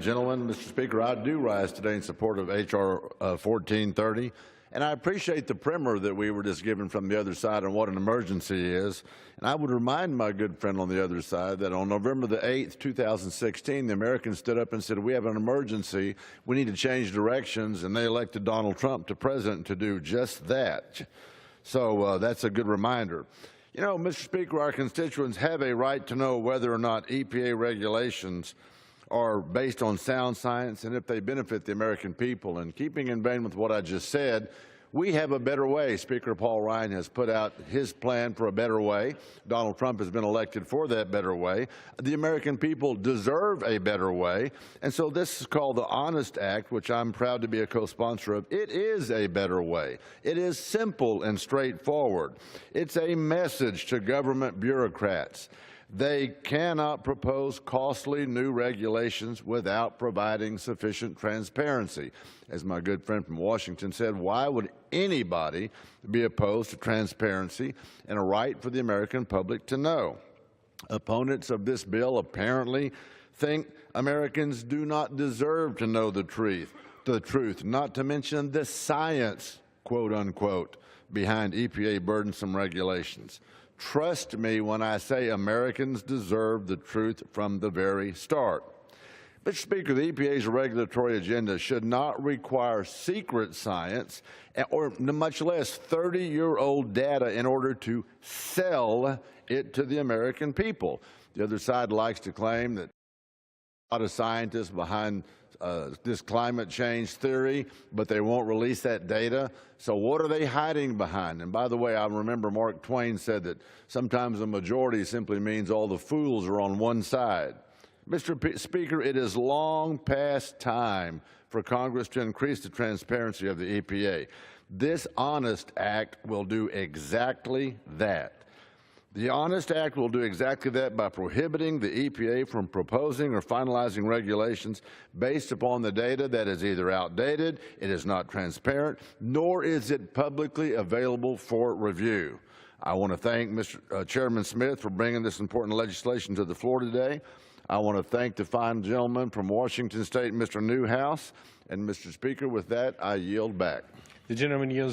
gentlemen. Mr. Speaker, I do rise today in support of H.R. 1430, and I appreciate the primer that we were just given from the other side on what an emergency is. And I would remind my good friend on the other side that on November the 8th, 2016, the Americans stood up and said, we have an emergency, we need to change directions, and they elected Donald Trump to president to do just that. So that's a good reminder. You know, Mr. Speaker, our constituents have a right to know whether or not EPA regulations are based on sound science and if they benefit the American people. And keeping in vein with what I just said, we have a better way. Speaker Paul Ryan has put out his plan for a better way. Donald Trump has been elected for that better way. The American people deserve a better way. And so this is called the Honest Act, which I'm proud to be a co-sponsor of. It is a better way. It is simple and straightforward. It's a message to government bureaucrats. They cannot propose costly new regulations without providing sufficient transparency. As my good friend from Washington said, why would anybody be opposed to transparency and a right for the American public to know? Opponents of this bill apparently think Americans do not deserve to know the truth, not to mention the science, quote unquote, behind EPA burdensome regulations. Trust me when I say Americans deserve the truth from the very start. Mr. Speaker, the EPA's regulatory agenda should not require secret science or much less 30-year-old data in order to sell it to the American people. The other side likes to claim that a lot of scientists behind this climate change theory, but they won't release that data. So what are they hiding behind? And by the way, I remember Mark Twain said that sometimes a majority simply means all the fools are on one side. Mr. Speaker, it is long past time for Congress to increase the transparency of the EPA. This Honest Act will do exactly that. The Honest Act will do exactly that by prohibiting the EPA from proposing or finalizing regulations based upon the data that is either outdated, it is not transparent, nor is it publicly available for review. I want to thank Chairman Smith for bringing this important legislation to the floor today. I want to thank the fine gentleman from Washington State, Mr. Newhouse. And Mr. Speaker, with that, I yield back. The gentleman yields.